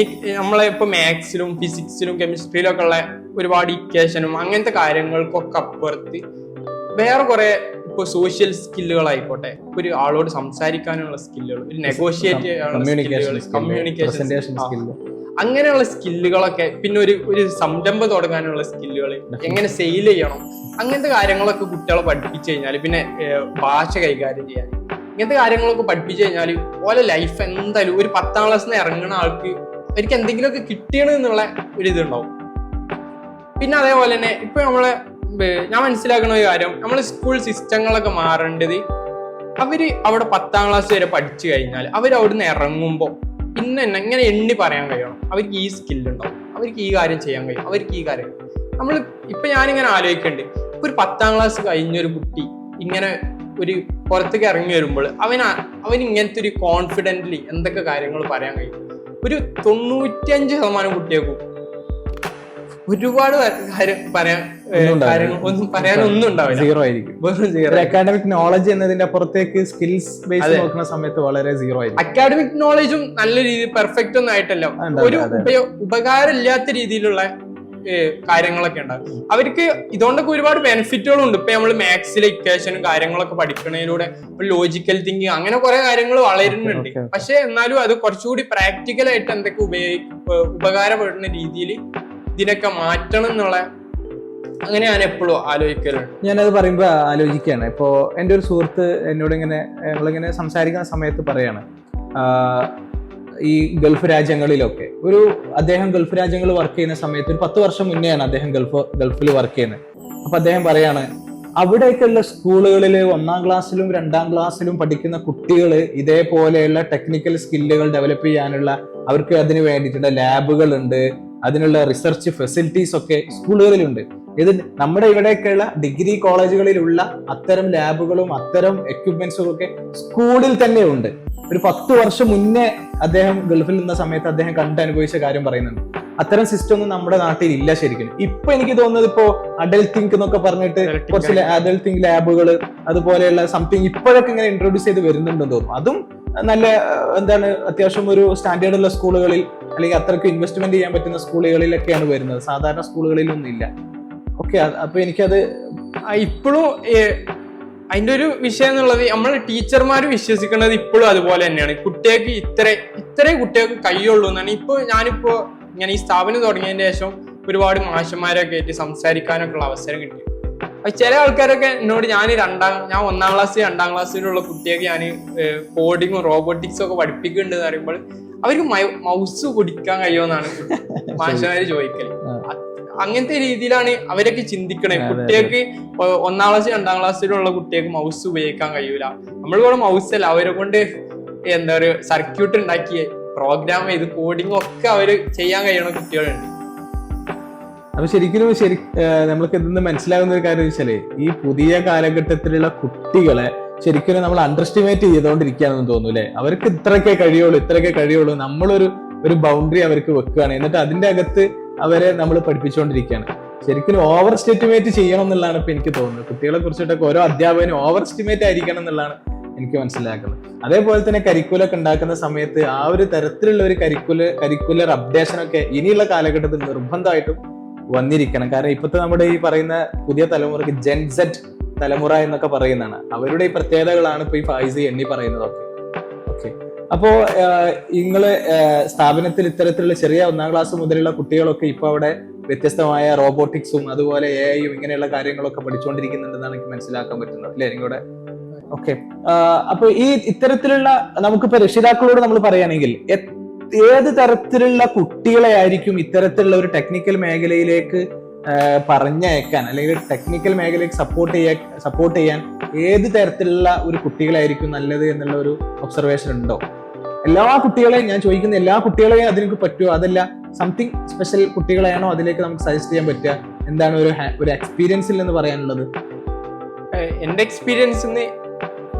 നമ്മളെ മാത്സിലും ഫിസിക്സിലും കെമിസ്ട്രിയിലും ഒക്കെ ഉള്ള ഒരുപാട് ഇക്വേഷനും അങ്ങനത്തെ കാര്യങ്ങൾക്കൊക്കെ അപ്പുറത്ത് വേറെ കുറെ ഇപ്പൊ സോഷ്യൽ സ്കില്ലുകളായിക്കോട്ടെ, ഒരു ആളോട് സംസാരിക്കാനുള്ള സ്കില്ലുകൾ, ഒരു നെഗോഷിയേറ്റ് ചെയ്യാനുള്ള കമ്മ്യൂണിക്കേഷൻ, അങ്ങനെയുള്ള സ്കില്ലുകളൊക്കെ, പിന്നെ ഒരു സംരംഭം തുടങ്ങാനുള്ള സ്കില്ലുകൾ, എങ്ങനെ സെയിൽ ചെയ്യണം, അങ്ങനത്തെ കാര്യങ്ങളൊക്കെ കുട്ടികളെ പഠിപ്പിച്ചു കഴിഞ്ഞാൽ, പിന്നെ ഭാഷ കൈകാര്യം ചെയ്യാൻ, ഇങ്ങനത്തെ കാര്യങ്ങളൊക്കെ പഠിപ്പിച്ചു കഴിഞ്ഞാൽ ഓരോ ലൈഫ് എന്തായാലും ഒരു 10ാം ക്ലാസ്സിൽ നിന്ന് ഇറങ്ങുന്ന ആൾക്ക് അവർക്ക് എന്തെങ്കിലുമൊക്കെ കിട്ടിയണെന്നുള്ള ഒരു ഇതുണ്ടാവും. പിന്നെ അതേപോലെ തന്നെ ഇപ്പൊ ഞാൻ മനസ്സിലാക്കുന്ന ഒരു കാര്യം, നമ്മൾ സ്കൂൾ സിസ്റ്റങ്ങളൊക്കെ മാറേണ്ടത്, അവര് അവിടെ 10ാം ക്ലാസ് വരെ പഠിച്ചു കഴിഞ്ഞാൽ അവരവിടുന്ന് ഇറങ്ങുമ്പോൾ പിന്നെ എങ്ങനെ എണ്ണി പറയാൻ കഴിയണം, അവർക്ക് ഈ സ്കില്ലുണ്ടാവും, അവർക്ക് ഈ കാര്യം ചെയ്യാൻ കഴിയും, അവർക്ക് ഈ കാര്യം. ഞാനിങ്ങനെ ആലോചിക്കുന്നുണ്ട്, ഇപ്പൊ ഒരു 10ാം ക്ലാസ് കഴിഞ്ഞൊരു കുട്ടി ഇങ്ങനെ ഒരു പുറത്തേക്ക് ഇറങ്ങി വരുമ്പോൾ അവൻ ഇങ്ങനത്തെ ഒരു കോൺഫിഡന്റ്ലി എന്തൊക്കെ കാര്യങ്ങൾ പറയാൻ കഴിയും. ഒരു 95% കുട്ടികൾക്കും ഒരുപാട് ഒന്നും പറയാനൊന്നും ഉണ്ടാവില്ല, സീറോ ആയിരിക്കും. അക്കാഡമിക് നോളജ് എന്നതിന്റെ അപ്പുറത്തേക്ക് സ്കിൽസ് ബേസ് നോക്കുന്ന സമയത്ത് വളരെ സീറോ ആയിരിക്കും. അക്കാഡമിക് നോളജും നല്ല രീതിയിൽ പെർഫെക്റ്റ് ഒന്നും ആയിട്ടല്ല, ഒരു ഉപകാരം ഇല്ലാത്ത രീതിയിലുള്ള കാര്യങ്ങളൊക്കെ ഉണ്ടാകും. അവർക്ക് ഇതുകൊണ്ടൊക്കെ ഒരുപാട് ബെനിഫിറ്റുകളും ഉണ്ട്. ഇപ്പൊ നമ്മൾ മാത്സിലെ ഇക്വേഷനും കാര്യങ്ങളൊക്കെ പഠിക്കുന്നതിലൂടെ ലോജിക്കൽ തിങ്കിങ് അങ്ങനെ കുറെ കാര്യങ്ങൾ വളരുന്നുണ്ട്. പക്ഷെ എന്നാലും അത് കുറച്ചുകൂടി പ്രാക്ടിക്കൽ ആയിട്ട് എന്തൊക്കെ ഉപകാരപ്പെടുന്ന രീതിയിൽ ഇതിനൊക്കെ മാറ്റണം എന്നുള്ള അങ്ങനെ ഞാൻ എപ്പോഴും ആലോചിക്കലുണ്ട്. ഞാനത് പറയുമ്പോൾ ആലോചിക്കുകയാണ്. ഇപ്പോ എൻ്റെ ഒരു സുഹൃത്ത് എന്നോട് ഞങ്ങളിങ്ങനെ സംസാരിക്കുന്ന സമയത്ത് പറയാണ്, ഈ ഗൾഫ് രാജ്യങ്ങളിലൊക്കെ അദ്ദേഹം ഗൾഫ് രാജ്യങ്ങളിൽ വർക്ക് ചെയ്യുന്ന സമയത്ത് ഒരു 10 വർഷം മുന്നെയാണ് അദ്ദേഹം ഗൾഫിൽ വർക്ക് ചെയ്യുന്നത്. അപ്പൊ അദ്ദേഹം പറയാണ്, അവിടേക്കുള്ള സ്കൂളുകളിൽ 1-ാം ക്ലാസ്സിലും 2-ാം ക്ലാസ്സിലും പഠിക്കുന്ന കുട്ടികൾ ഇതേപോലെയുള്ള ടെക്നിക്കൽ സ്കില്ലുകൾ ഡെവലപ്പ് ചെയ്യാനുള്ള അവർക്ക് അതിന് വേണ്ടിയിട്ടുള്ള ലാബുകൾ ഉണ്ട്, അതിനുള്ള റിസർച്ച് ഫെസിലിറ്റീസ് ഒക്കെ സ്കൂളുകളിലുണ്ട്. ഇത് നമ്മുടെ ഇവിടേക്കുള്ള ഡിഗ്രി കോളേജുകളിലുള്ള അത്തരം ലാബുകളും അത്തരം എക്യുപ്മെന്റ്സും ഒക്കെ സ്കൂളിൽ തന്നെ ഉണ്ട്. ഒരു 10 വർഷം മുന്നേ അദ്ദേഹം ഗൾഫിൽ നിന്ന സമയത്ത് അദ്ദേഹം കണ്ടനുഭവിച്ച കാര്യം പറയുന്നുണ്ട്. അത്തരം സിസ്റ്റം ഒന്നും നമ്മുടെ നാട്ടിൽ ഇല്ല ശരിക്കും. ഇപ്പൊ എനിക്ക് തോന്നുന്നത് ഇപ്പോ അഡൽട്ട് തിങ്ക് എന്നൊക്കെ പറഞ്ഞിട്ട് കുറച്ച് അഡൽട്ട് തിങ്ക് ലാബുകൾ അതുപോലെയുള്ള സംതിങ് ഇപ്പോഴൊക്കെ ഇങ്ങനെ ഇൻട്രൊഡ്യൂസ് ചെയ്ത് വരുന്നുണ്ടെന്ന് തോന്നുന്നു. അതും നല്ല അത്യാവശ്യം ഒരു സ്റ്റാൻഡേർഡ് ഉള്ള സ്കൂളുകളിൽ അല്ലെങ്കിൽ അത്രയ്ക്ക് ഇൻവെസ്റ്റ്മെന്റ് ചെയ്യാൻ പറ്റുന്ന സ്കൂളുകളിലൊക്കെയാണ് വരുന്നത്, സാധാരണ സ്കൂളുകളിലൊന്നും ഇല്ല. ഓക്കെ, അപ്പൊ എനിക്കത് ഇപ്പോഴും അതിന്റെ ഒരു വിഷയം എന്നുള്ളത് നമ്മൾ ടീച്ചർമാർ വിശ്വസിക്കുന്നത് ഇപ്പോഴും അതുപോലെ തന്നെയാണ്. കുട്ടികൾക്ക് ഇത്രേ കുട്ടികൾക്ക് കഴിയുള്ളൂ എന്നാണ്. ഞാനിപ്പോ ഇങ്ങനെ ഈ സ്ഥാപനം തുടങ്ങിയതിന് ശേഷം ഒരുപാട് മാഷന്മാരൊക്കെ ആയിട്ട് സംസാരിക്കാനൊക്കെ ഉള്ള അവസരം കിട്ടി. ചില ആൾക്കാരൊക്കെ എന്നോട് ഞാൻ 1-ാം ക്ലാസ് 2-ാം ക്ലാസ്സിലുള്ള കുട്ടിയൊക്കെ ഞാൻ കോഡിങ്ങും റോബോട്ടിക്സും ഒക്കെ പഠിപ്പിക്കുന്നുണ്ട് എന്ന് പറയുമ്പോൾ അവർക്ക് മൗസ് പിടിക്കാൻ കഴിയുമെന്നാണ് മാഷന്മാര് ചോദിക്കല്. അങ്ങനത്തെ രീതിയിലാണ് അവരൊക്കെ ചിന്തിക്കണേ. കുട്ടികൾക്ക് 1-ാം ക്ലാസ് 2-ാം ക്ലാസ്സിലുള്ള കുട്ടികൾക്ക് മൗസ് ഉപയോഗിക്കാൻ കഴിയൂല. നമ്മളിവിടെ മൗസ് അല്ല, അവരെ കൊണ്ട് എന്താ പറയുക സർക്യൂട്ട് ഉണ്ടാക്കി പ്രോഗ്രാം ചെയ്ത് കോഡിങ് ഒക്കെ അവര് ചെയ്യാൻ കഴിയണ കുട്ടികളുണ്ട്. അപ്പൊ ശരിക്കും നമ്മൾക്ക് ഇതിന്ന് മനസ്സിലാകുന്ന ഒരു കാര്യം വെച്ചാല് ഈ പുതിയ കാലഘട്ടത്തിലുള്ള കുട്ടികളെ ശരിക്കും നമ്മൾ അണ്ടർ എസ്റ്റിമേറ്റ് ചെയ്തുകൊണ്ടിരിക്കുകയാണെന്ന് തോന്നുന്നു അല്ലെ. അവർക്ക് ഇത്രയൊക്കെ കഴിയുള്ളൂ, നമ്മളൊരു ബൗണ്ടറി അവർക്ക് വെക്കുകയാണ്, എന്നിട്ട് അതിന്റെ അകത്ത് അവരെ നമ്മൾ പഠിപ്പിച്ചുകൊണ്ടിരിക്കുകയാണ്. ശരിക്കും ഓവർ എസ്റ്റിമേറ്റ് ചെയ്യണം എന്നുള്ളതാണ് ഇപ്പൊ എനിക്ക് തോന്നുന്നത്. കുട്ടികളെ കുറിച്ചിട്ടൊക്കെ ഓരോ അധ്യാപകനും ഓവർ എസ്റ്റിമേറ്റ് ആയിരിക്കണം എന്നുള്ളതാണ് എനിക്ക് മനസ്സിലാക്കുന്നത്. അതേപോലെ തന്നെ കരിക്കുലൊക്കെ ഉണ്ടാക്കുന്ന സമയത്ത് ആ ഒരു തരത്തിലുള്ള ഒരു കരിക്കുലർ അപ്ഡേഷൻ ഒക്കെ ഇനിയുള്ള കാലഘട്ടത്തിൽ നിർബന്ധമായിട്ടും വന്നിരിക്കണം. കാരണം ഇപ്പോഴത്തെ നമ്മുടെ ഈ പറയുന്ന പുതിയ തലമുറക്ക് ജെൻ സെറ്റ് തലമുറ എന്നൊക്കെ പറയുന്നതാണ്. അവരുടെ ഈ പ്രത്യേകതകളാണ് ഇപ്പൊ ഈ ഫൈസി എണ്ണി പറയുന്നതൊക്കെ. ഓക്കെ, അപ്പോ നിങ്ങള് സ്ഥാപനത്തിൽ ഇത്തരത്തിലുള്ള ചെറിയ 1-ാം ക്ലാസ് മുതലുള്ള കുട്ടികളൊക്കെ ഇപ്പൊ അവിടെ വ്യത്യസ്തമായ റോബോട്ടിക്സും അതുപോലെ AI ഇങ്ങനെയുള്ള കാര്യങ്ങളൊക്കെ പഠിച്ചുകൊണ്ടിരിക്കുന്നുണ്ടെന്നാണ് എനിക്ക് മനസ്സിലാക്കാൻ പറ്റുന്നത് അല്ലേ നിങ്ങളുടെ? ഓക്കെ, അപ്പൊ ഈ ഇത്തരത്തിലുള്ള നമുക്കിപ്പോ രക്ഷിതാക്കളോട് നമ്മൾ പറയുകയാണെങ്കിൽ ഏത് തരത്തിലുള്ള കുട്ടികളെ ആയിരിക്കും ഇത്തരത്തിലുള്ള ഒരു ടെക്നിക്കൽ മേഖലയിലേക്ക് പറഞ്ഞയക്കാൻ അല്ലെങ്കിൽ ടെക്നിക്കൽ മേഖലയ്ക്ക് സപ്പോർട്ട് ചെയ്യാൻ ഏത് തരത്തിലുള്ള ഒരു കുട്ടികളായിരിക്കും നല്ലത് എന്നുള്ള ഒരു ഒബ്സർവേഷൻ ഉണ്ടോ? എല്ലാ കുട്ടികളെയും ഞാൻ ചോദിക്കുന്ന എല്ലാ കുട്ടികളെയും അതിലേക്ക് പറ്റുമോ? അതല്ല സംതിങ് സ്പെഷ്യൽ കുട്ടികളെയാണോ അതിലേക്ക് നമുക്ക് സജസ്റ്റ് ചെയ്യാൻ പറ്റുക? എന്താണ് ഒരു എക്സ്പീരിയൻസിൽ നിന്ന് പറയാനുള്ളത്? എന്റെ എക്സ്പീരിയൻസ്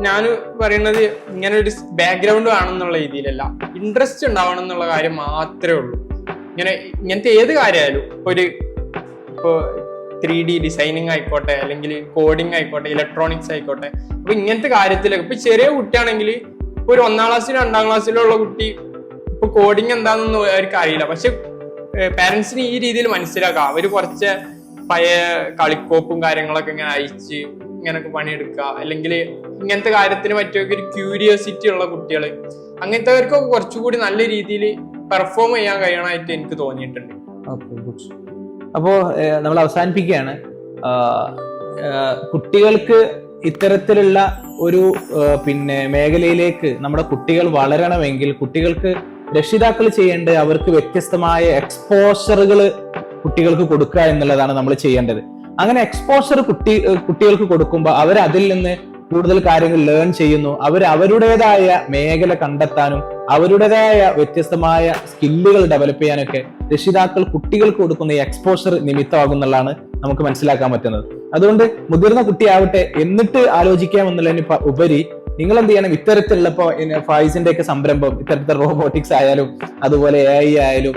ഞാൻ പറയുന്നത് ഇങ്ങനെ ഒരു ബാക്ക്ഗ്രൗണ്ട് വേണമെന്നുള്ള രീതിയിലല്ല, ഇൻട്രസ്റ്റ് ഉണ്ടാവണം എന്നുള്ള കാര്യം മാത്രമേ ഉള്ളൂ. ഇങ്ങനത്തെ ഏത് കാര്യമായാലും ഇപ്പോ 3D ഡിസൈനിങ് ആയിക്കോട്ടെ, അല്ലെങ്കിൽ കോഡിങ് ആയിക്കോട്ടെ, ഇലക്ട്രോണിക്സ് ആയിക്കോട്ടെ, അപ്പൊ ഇങ്ങനത്തെ കാര്യത്തിലൊക്കെ ഇപ്പൊ ചെറിയ കുട്ടിയാണെങ്കിൽ ഇപ്പൊ ഒരു 1-ാം ക്ലാസ്സിലും 2-ാം ക്ലാസ്സിലുള്ള കുട്ടി ഇപ്പൊ കോഡിങ് എന്താണെന്ന് അവർക്ക് അറിയില്ല. പക്ഷെ പാരന്റ്സിന് ഈ രീതിയിൽ മനസ്സിലാക്കാം. അവര് കുറച്ച് പഴയ കളിക്കോപ്പും കാര്യങ്ങളൊക്കെ ഇങ്ങനെ അയച്ച് ഇങ്ങനൊക്കെ പണിയെടുക്കുക, അല്ലെങ്കിൽ ഇങ്ങനത്തെ കാര്യത്തിന് പറ്റിയൊക്കെ ഒരു ക്യൂരിയോസിറ്റി ഉള്ള കുട്ടികൾ, അങ്ങനത്തെവർക്കൊക്കെ കുറച്ചുകൂടി നല്ല രീതിയിൽ പെർഫോം ചെയ്യാൻ കഴിയണമായിട്ട് എനിക്ക് തോന്നിയിട്ടുണ്ട്. അപ്പോ നമ്മൾ അവസാനിപ്പിക്കുകയാണ്. കുട്ടികൾക്ക് ഇത്തരത്തിലുള്ള ഒരു മേഖലയിലേക്ക് നമ്മുടെ കുട്ടികൾ വളരണമെങ്കിൽ കുട്ടികൾക്ക് രക്ഷിതാക്കൾ ചെയ്യേണ്ടത് അവർക്ക് വ്യത്യസ്തമായ എക്സ്പോഷറുകൾ കുട്ടികൾക്ക് കൊടുക്കുക എന്നുള്ളതാണ് നമ്മൾ ചെയ്യേണ്ടത്. അങ്ങനെ എക്സ്പോഷർ കുട്ടികൾക്ക് കൊടുക്കുമ്പോൾ അവർ അതിൽ നിന്ന് കൂടുതൽ കാര്യങ്ങൾ ലേൺ ചെയ്യുന്നു. അവരുടേതായ മേഖല കണ്ടെത്താനും അവരുടേതായ വ്യത്യസ്തമായ സ്കില്ലുകൾ ഡെവലപ്പ് ചെയ്യാനൊക്കെ രക്ഷിതാക്കൾ കുട്ടികൾക്ക് കൊടുക്കുന്ന ഈ എക്സ്പോഷർ നിമിത്തമാകുന്നുള്ളതാണ് നമുക്ക് മനസ്സിലാക്കാൻ പറ്റുന്നത്. അതുകൊണ്ട് മുതിർന്ന കുട്ടിയാവട്ടെ എന്നിട്ട് ആലോചിക്കാമെന്നുള്ളതിന് ഉപരി നിങ്ങൾ എന്ത് ചെയ്യണം, ഇത്തരത്തിലുള്ള ഫൈസിന്റെ ഒക്കെ സംരംഭം, ഇത്തരത്തിലുള്ള റോബോട്ടിക്സ് ആയാലും അതുപോലെ AI ആയാലും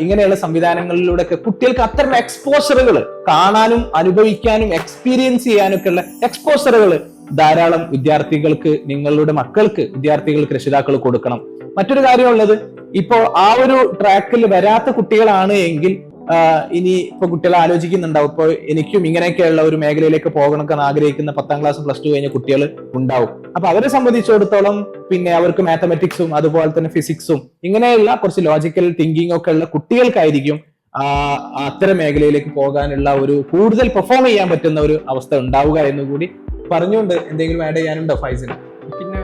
ഇങ്ങനെയുള്ള സംവിധാനങ്ങളിലൂടെ ഒക്കെ കുട്ടികൾക്ക് അത്തരം എക്സ്പോഷറുകൾ കാണാനും അനുഭവിക്കാനും എക്സ്പീരിയൻസ് ചെയ്യാനൊക്കെ ഉള്ള എക്സ്പോഷറുകൾ ധാരാളം വിദ്യാർത്ഥികൾക്ക്, നിങ്ങളുടെ മക്കൾക്ക്, വിദ്യാർത്ഥികൾക്ക് രക്ഷിതാക്കൾ കൊടുക്കണം. മറ്റൊരു കാര്യമുള്ളത്, ഇപ്പോ ആ ഒരു ട്രാക്കിൽ വരാത്ത കുട്ടികളാണ് എങ്കിൽ ഇനി ഇപ്പൊ കുട്ടികൾ ആലോചിക്കുന്നുണ്ടാവും, ഇപ്പൊ എനിക്കും ഇങ്ങനെയൊക്കെയുള്ള ഒരു മേഖലയിലേക്ക് പോകണമെന്ന് ആഗ്രഹിക്കുന്ന 10ാം ക്ലാസ് പ്ലസ് 2 കഴിഞ്ഞ കുട്ടികൾ ഉണ്ടാവും. അപ്പൊ അവരെ സംബന്ധിച്ചിടത്തോളം പിന്നെ അവർക്ക് മാത്തമെറ്റിക്സും അതുപോലെ തന്നെ ഫിസിക്സും ഇങ്ങനെയുള്ള കുറച്ച് ലോജിക്കൽ തിങ്കിങ് ഒക്കെ ഉള്ള കുട്ടികൾക്കായിരിക്കും അത്തരം മേഖലയിലേക്ക് പോകാനുള്ള ഒരു കൂടുതൽ പെർഫോം ചെയ്യാൻ പറ്റുന്ന ഒരു അവസ്ഥ ഉണ്ടാവുക എന്ന് കൂടി പറഞ്ഞുകൊണ്ട് എന്തെങ്കിലും ആഡ് ചെയ്യാനുണ്ടോ ഫൈസിന്? പിന്നെ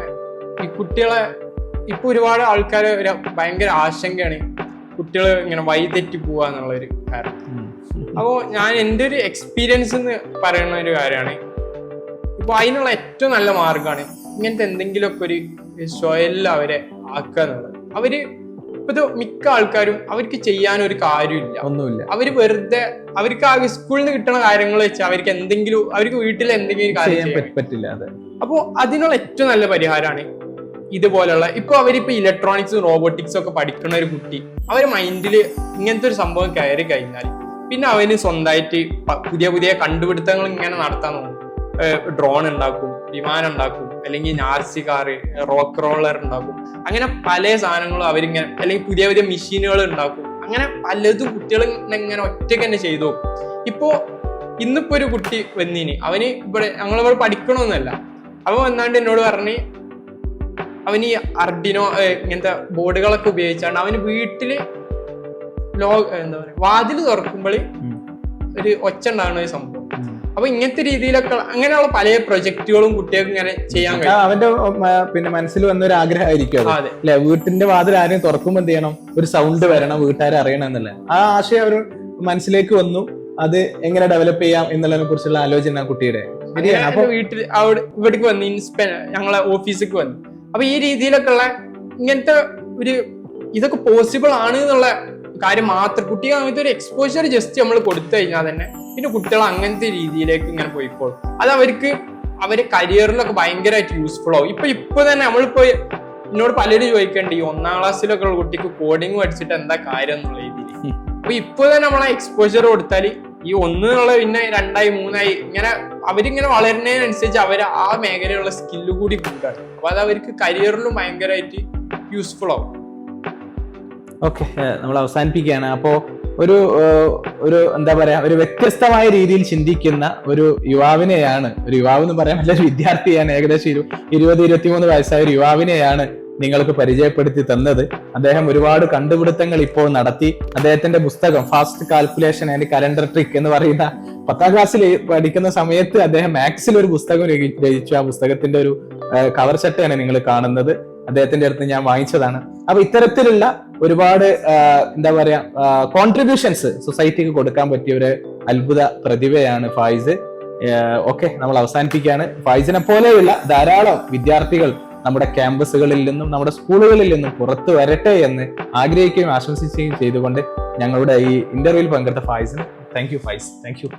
ഈ കുട്ടികളെ ഇപ്പൊ ഒരുപാട് ആൾക്കാര് ഭയങ്കര ആശങ്കയാണ് കുട്ടികൾ ഇങ്ങനെ വഴിതെറ്റി പോവാ എന്നുള്ളൊരു കാര്യം. അപ്പോ ഞാൻ എൻ്റെ ഒരു എക്സ്പീരിയൻസ് എന്ന് പറയുന്ന ഒരു കാര്യമാണ്, ഇപ്പൊ അതിനുള്ള ഏറ്റവും നല്ല മാർഗമാണ് ഇങ്ങനത്തെ എന്തെങ്കിലുമൊക്കെ ഒരു സ്വയലിൽ അവരെ ആക്കുക എന്നുള്ളത്. അവര് ഇപ്പത്തെ മിക്ക ആൾക്കാരും അവർക്ക് ചെയ്യാനൊരു കാര്യമില്ല, ഒന്നുമില്ല. അവര് വെറുതെ അവർക്ക് ആ സ്കൂളിൽ നിന്ന് കിട്ടുന്ന കാര്യങ്ങൾ വെച്ച് അവർക്ക് എന്തെങ്കിലും, അവർക്ക് വീട്ടിൽ എന്തെങ്കിലും കാര്യം പറ്റില്ല. അപ്പോ അതിനുള്ള ഏറ്റവും നല്ല പരിഹാരമാണ് ഇതുപോലുള്ള, ഇപ്പൊ അവരിപ്പോ ഇലക്ട്രോണിക്സും റോബോട്ടിക്സും ഒക്കെ പഠിക്കുന്ന ഒരു കുട്ടി അവരെ മൈൻഡിൽ ഇങ്ങനത്തെ ഒരു സംഭവം കയറി കഴിഞ്ഞാൽ പിന്നെ അവന് സ്വന്തമായിട്ട് പുതിയ പുതിയ കണ്ടുപിടുത്തങ്ങൾ ഇങ്ങനെ നടത്താൻ നോക്കും. ഡ്രോൺ ഉണ്ടാക്കും, വിമാനം ഉണ്ടാക്കും, അല്ലെങ്കിൽ നാർസി കാറ്, റോക്ക് റോളർ ഉണ്ടാക്കും. അങ്ങനെ പല സാധനങ്ങളും അവരിങ്ങനെ, അല്ലെങ്കിൽ പുതിയ പുതിയ മെഷീനുകൾ ഉണ്ടാക്കും. അങ്ങനെ പലതും കുട്ടികൾ ഇങ്ങനെ ഒറ്റയ്ക്ക് തന്നെ ചെയ്തു നോക്കും. ഇപ്പോ ഇന്നിപ്പോ ഒരു കുട്ടി വന്നീന്, അവന് ഞങ്ങളിവിടെ പഠിക്കണമെന്നല്ല, അവൻ വന്നാണ്ട് എന്നോട് പറഞ്ഞ് അവന് ഈ അർഡിനോ ഇങ്ങനത്തെ ബോർഡുകളൊക്കെ ഉപയോഗിച്ചാണ് അവന് വീട്ടില് എന്താ പറയാ വാതില് തുറക്കുമ്പോൾ ഒരു ഒച്ച ഉണ്ടാകുന്ന ഒരു സംഭവം. അപ്പൊ ഇങ്ങനത്തെ രീതിയിലൊക്കെ അങ്ങനെയുള്ള പല പ്രൊജക്ടുകളും കുട്ടികൾക്ക് ഇങ്ങനെ ചെയ്യാൻ കഴിയും. അവന്റെ പിന്നെ മനസ്സിൽ വന്ന ഒരു ആഗ്രഹമായിരിക്കും അല്ലെ, വീട്ടിന്റെ വാതിൽ ആരെയും തുറക്കുമ്പോ എന്ത് ചെയ്യണം, ഒരു സൗണ്ട് വരണം, വീട്ടുകാരെ അറിയണം എന്നല്ല. ആ ആശയം അവർ മനസ്സിലേക്ക് വന്നു. അത് എങ്ങനെ ഡെവലപ്പ് ചെയ്യാം എന്നുള്ളതിനെ കുറിച്ചുള്ള ആലോചന കുട്ടിയുടെ അപ്പൊ വീട്ടിൽ അവിടെ ഇവിടേക്ക് വന്ന് ഞങ്ങളെ ഓഫീസിലേക്ക് വന്നു. അപ്പൊ ഈ രീതിയിലൊക്കെ ഉള്ള ഇങ്ങനത്തെ ഒരു ഇതൊക്കെ പോസിബിൾ ആണ് എന്നുള്ള കാര്യം മാത്രം കുട്ടികൾ അങ്ങനത്തെ ഒരു എക്സ്പോഷർ ജസ്റ്റ് നമ്മൾ കൊടുത്തു കഴിഞ്ഞാൽ തന്നെ പിന്നെ കുട്ടികൾ അങ്ങനത്തെ രീതിയിലേക്ക് ഇങ്ങനെ പോയിക്കോളും. അത് അവരെ കരിയറിലൊക്കെ ഭയങ്കരമായിട്ട് യൂസ്ഫുൾ ആവും. ഇപ്പൊ തന്നെ നമ്മളിപ്പോ എന്നോട് പലരും ചോദിക്കണ്ട്, ഈ 1ാം ക്ലാസ്സിലൊക്കെ ഉള്ള കുട്ടിക്ക് കോഡിങ് പഠിച്ചിട്ട് എന്താ കാര്യം എന്നുള്ള രീതിയിൽ. അപ്പൊ ഇപ്പൊ തന്നെ നമ്മളെ എക്സ്പോഷർ കൊടുത്താൽ ഈ 1 എന്നുള്ള പിന്നെ 2ആയി 3ആയി ഇങ്ങനെ അവരിങ്ങനെ വളരുന്നതിനനുസരിച്ച് അവർ ആ മേഖലയിലുള്ള സ്കില്ല് കൂടി കൂട്ടാണ്. അപ്പൊ അത് അവർക്ക് കരിയറിലും ഭയങ്കരമായിട്ട് യൂസ്ഫുൾ ആവും. ഓക്കെ, നമ്മൾ അവസാനിപ്പിക്കുകയാണ്. അപ്പോ ഒരു എന്താ പറയാ, ഒരു വ്യത്യസ്തമായ രീതിയിൽ ചിന്തിക്കുന്ന ഒരു യുവാവിനെയാണ്, ഒരു യുവാവ് എന്ന് പറയാൻ പറ്റില്ല, വിദ്യാർത്ഥിയാണ്, ഏകദേശം 20-23 വയസ്സായ ഒരു യുവാവിനെയാണ് നിങ്ങൾക്ക് പരിചയപ്പെടുത്തി തന്നത്. അദ്ദേഹം ഒരുപാട് കണ്ടുപിടുത്തങ്ങൾ ഇപ്പോൾ നടത്തി. അദ്ദേഹത്തിന്റെ പുസ്തകം fast calculation and calendar trick എന്ന് പറയുന്ന 10ാം ക്ലാസ്സിൽ പഠിക്കുന്ന സമയത്ത് അദ്ദേഹം മാത്സിൽ ഒരു പുസ്തകം രചിച്ചു. ആ പുസ്തകത്തിന്റെ ഒരു കവർ ചട്ടയാണ് നിങ്ങൾ കാണുന്നത്. അദ്ദേഹത്തിന്റെ അടുത്ത് ഞാൻ വാങ്ങിച്ചതാണ്. അപ്പൊ ഇത്തരത്തിലുള്ള ഒരുപാട് എന്താ പറയാ കോൺട്രിബ്യൂഷൻസ് സൊസൈറ്റിക്ക് കൊടുക്കാൻ പറ്റിയ ഒരു അത്ഭുത പ്രതിഭയാണ് ഫായിസ്. ഓക്കെ, നമ്മൾ അവസാനിപ്പിക്കുകയാണ്. ഫായിസിനെ പോലെയുള്ള ധാരാളം വിദ്യാർത്ഥികൾ നമ്മുടെ ക്യാമ്പസുകളിൽ നിന്നും നമ്മുടെ സ്കൂളുകളിൽ നിന്നും പുറത്തു വരട്ടെ എന്ന് ആഗ്രഹിക്കുകയും ആശംസിക്കുകയും ചെയ്തുകൊണ്ട് ഞങ്ങളുടെ ഈ ഇന്റർവ്യൂവിൽ പങ്കെടുത്ത ഫായിസിന് thank you Faiz. Thank U.